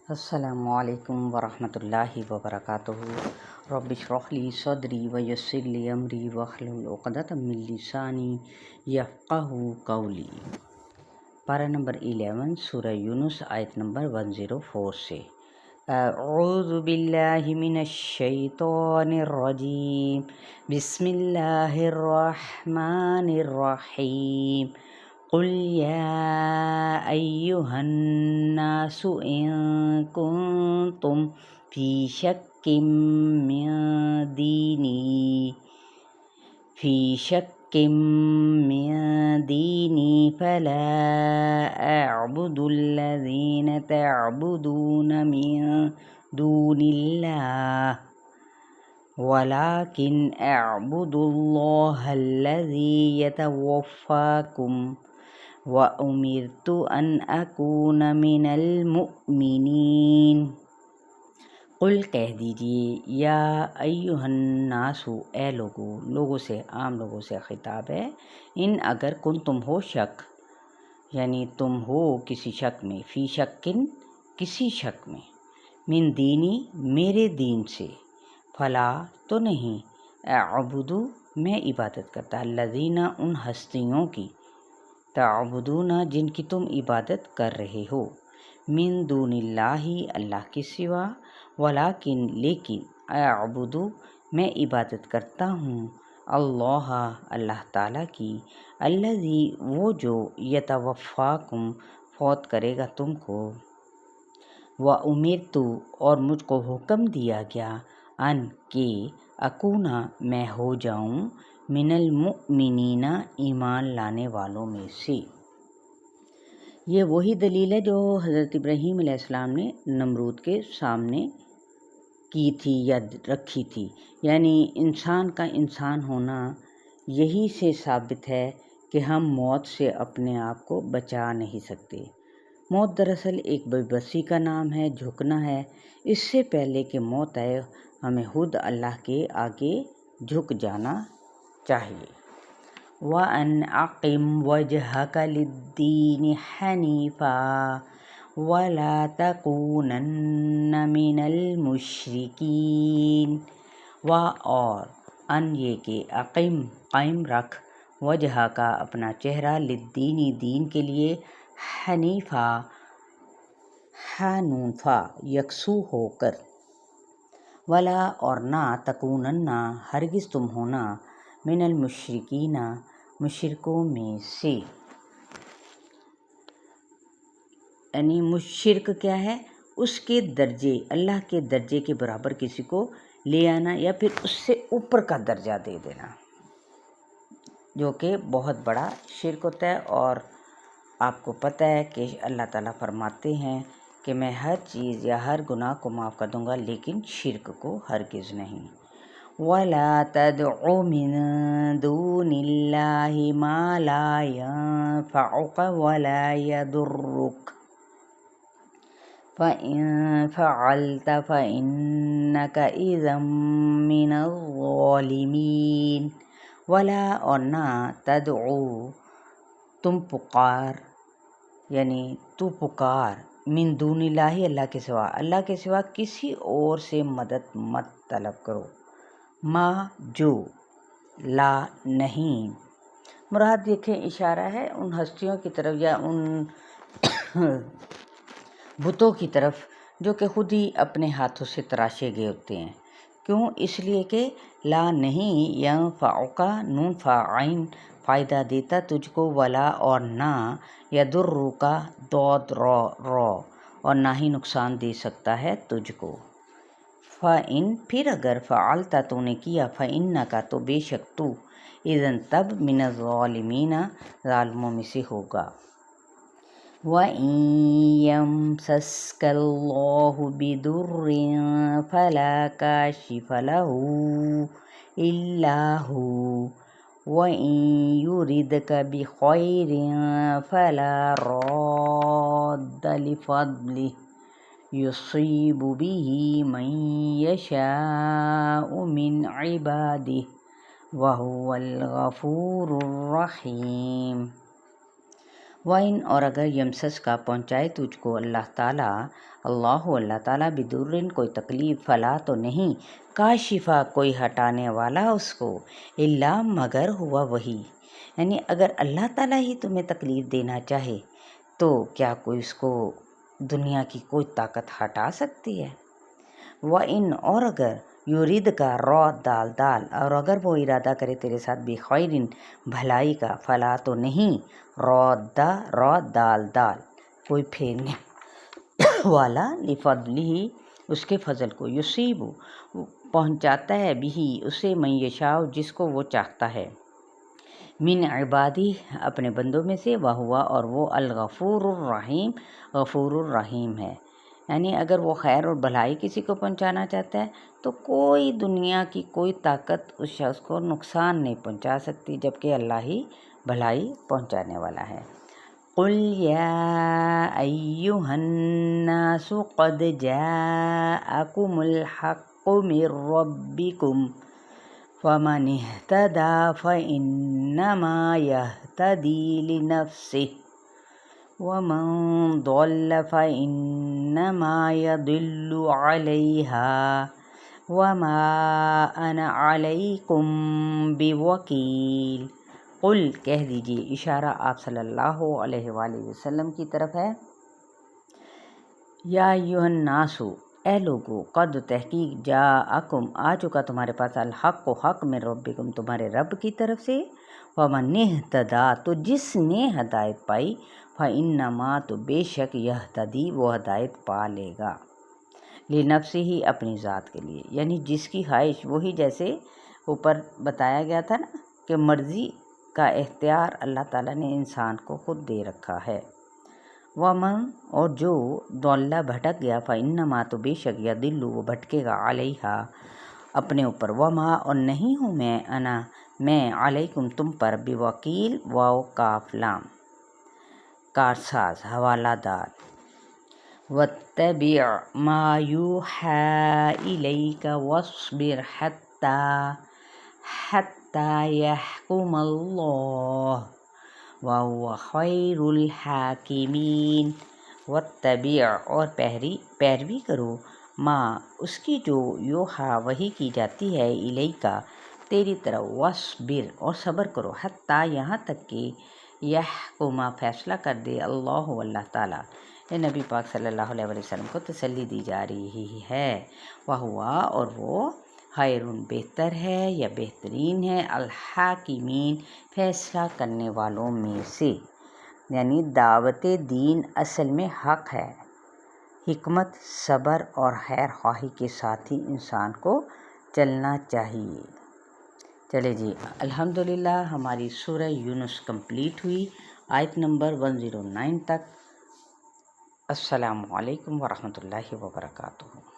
السلام علیکم ورحمۃ اللہ وبرکاتہ۔ رب اشرح لی صدری ویسر لی امری واحلل عقدۃ من لسانی یفقہوا قولی۔ پارہ نمبر 11 سورہ یونس آیت نمبر 104 سے۔ اعوذ باللہ من الشیطان الرجیم، بسم اللہ الرحمن الرحیم۔ قل یا ایہا الناس ان کنتم فی شک من دینی فلا اعبد الذین تعبدون من دون اللہ ولکن اعبد اللہ الذی یتوفاکم وَأُمِرْتُ أَنْ أَكُونَ مِنَ الْمُؤْمِنِينَ۔ قل کہہ دیجئے، یا ایہا الناس، اے لوگوں سے، عام لوگوں سے خطاب ہے۔ ان اگر کن تم ہو شک، یعنی تم ہو کسی شک میں، فی شکن کسی شک میں، من دینی میرے دین سے، فلا تو نہیں، اعبدو میں عبادت کرتا، الذین ان ہستیوں کی، تعبدون جن کی تم عبادت کر رہے ہو، من دون اللہ اللہ کے سوا، ولیکن لیکن، اعبدو میں عبادت کرتا ہوں، اللہ اللہ تعالیٰ کی، الذی وہ جو، یتوفاکم فوت کرے گا تم کو، وَأُمِرْتُ اور مجھ کو حکم دیا گیا، ان کہ اکونا میں ہو جاؤں، من المؤمنین ایمان لانے والوں میں سے۔ یہ وہی دلیل ہے جو حضرت ابراہیم علیہ السلام نے نمرود کے سامنے کی تھی یا رکھی تھی، یعنی انسان کا انسان ہونا یہی سے ثابت ہے کہ ہم موت سے اپنے آپ کو بچا نہیں سکتے۔ موت دراصل ایک بے بسی کا نام ہے، جھکنا ہے۔ اس سے پہلے کہ موت آئے ہمیں خود اللہ کے آگے جھک جانا چاہیے۔ وَأَنْ أَقِمْ وَجْهَكَ لِلدِّينِ حَنِيفًا وَلَا تَكُونَنَّ مِنَ الْمُشْرِكِينَ۔ اور ان یہ کہ اقیم قائم رکھ، وجہ کا اپنا چہرہ، للدینی دین کے لیے، حنیفا حنونفا یکسو ہو کر، ولا اور نہ، تکونن ہرگز تم ہونا، من المشرکین مشرکوں میں سے، یعنی مشرک کیا ہے، اس کے درجے، اللہ کے درجے کے برابر کسی کو لے آنا یا پھر اس سے اوپر کا درجہ دے دینا، جو کہ بہت بڑا شرک ہوتا ہے۔ اور آپ کو پتہ ہے کہ اللہ تعالیٰ فرماتے ہیں کہ میں ہر چیز یا ہر گناہ کو معاف کر دوں گا، لیکن شرک کو ہرگز نہیں۔ وَلَا تَدْعُ مِن دُونِ اللَّهِ مَا لَا يَنفَعُكَ وَلَا يَضُرُّكَ فَإِن فَعَلْتَ فَإِنَّكَ إِذًا مِّنَ الظَّالِمِينَ۔ ولا اور نہ، تدعو تم پکار، یعنی تو پکار، من دون اللہ اللہ کے سوا، اللہ کے سوا کسی اور سے مدد مت طلب کرو، ما جو، لا نہیں، مراد دیکھیں اشارہ ہے ان ہستیوں کی طرف یا ان بتوں کی طرف جو کہ خود ہی اپنے ہاتھوں سے تراشے گئے ہوتے ہیں۔ کیوں؟ اس لیے کہ لا نہیں، ینفعک نون فاعین فائدہ دیتا تجھ کو، ولا اور نہ، یضرک دود رو اور نہ ہی نقصان دے سکتا ہے تجھ کو۔ فَإِن پھر اگر، فعلت تو نے کیا، فَإِنَّكَ تو بے شک تو، اذن تب، من الظالمین ظالموں میں سے ہوگا۔ وَإِن يَمْسَسْكَ اللَّهُ بِضُرٍّ فَلَا كَاشِفَ لَهُ إِلَّا هُوَ وَإِن يُرِدْكَ بِخَيْرٍ فَلَا رَادَّ لِفَضْلِهِ يُصِيبُ بِهِ مَن يَشَاءُ مِنْ عِبَادِهِ وَهُوَ الْغَفُورُ الرَّحِيمُ۔ وَإِنْ اور اگر یمسس کا پہنچائے تجھ کو اللہ تعالیٰ بدرن کوئی تکلیف فلا تو نہیں کاشفہ کوئی ہٹانے والا اس کو الا مگر ہوا وہی، یعنی اگر اللہ تعالیٰ ہی تمہیں تکلیف دینا چاہے تو کیا کوئی اس کو دنیا کی کوئی طاقت ہٹا سکتی ہے۔ وَإِنْ اور اگر یورید کا را دال اور اگر وہ ارادہ کرے تیرے ساتھ بخیرن بھلائی کا فلا تو نہیں را دال کوئی پھیرنے والا لفضلہ اس کے فضل کو یصیب پہنچاتا ہے بھی اسے من یشاء جس کو وہ چاہتا ہے من عبادی اپنے بندوں میں سے وہوا اور وہ الغفور الرحیم غفور الرحیم ہے، یعنی اگر وہ خیر اور بھلائی کسی کو پہنچانا چاہتا ہے تو کوئی دنیا کی کوئی طاقت اس شخص کو نقصان نہیں پہنچا سکتی، جبکہ اللہ ہی بھلائی پہنچانے والا ہے۔ قل یا ایہا الناس قد جاءکم الحق من ربکم فمن اهتدى فإنما يهتدي لنفسه ومن ضل فإنما يضل عليها وما أنا عليكم بوکیل۔ قل کہہ دیجئے، اشارہ آپ صلی اللہ علیہ وآلہ وسلم کی طرف ہے، یا ایھا الناس اے لوگو قد تحقیق جاءکم آ چکا تمہارے پاس الحق و حق من ربکم تمہارے رب کی طرف سے، ومن اہتدیٰ تو جس نے ہدایت پائی، فإنما تو بے شک یہتدی وہ ہدایت پا لے گا، لنفسہ ہی اپنی ذات کے لیے، یعنی جس کی خواہش وہی، جیسے اوپر بتایا گیا تھا نا کہ مرضی کا اختیار اللہ تعالیٰ نے انسان کو خود دے رکھا ہے۔ ومن اور جو ضل بھٹک گیا، فإنما تو بے شک یضل وہ بھٹکے گا، علیہا اپنے اوپر، وما اور نہیں ہوں میں علیکم تم پر بوکیل واو کاف لام کارساز حوالہ دار۔ واتبع ما یوحی الیک واصبر حتی یحکم اللہ وہو خیر الحاکمین۔ واتبع اور پیروی کرو، ما اس کی جو یوحا وحی کی جاتی ہے الیکا تیری طرف، واصبر اور صبر کرو، حتی یہاں تک کہ یحکم فیصلہ کر دے اللہ تعالیٰ۔ یہ نبی پاک صلی اللہ علیہ وسلم کو تسلی دی جا رہی ہے، وہو اور وہ خیر بہتر ہے یا بہترین ہے، الحاکمین فیصلہ کرنے والوں میں سے، یعنی دعوت دین اصل میں حق ہے، حکمت صبر اور خیر خواہی کے ساتھ ہی انسان کو چلنا چاہیے۔ چلے جی، الحمدللہ ہماری سورہ یونس کمپلیٹ ہوئی آیت نمبر 109 تک۔ السلام علیکم ورحمۃ اللہ وبرکاتہ۔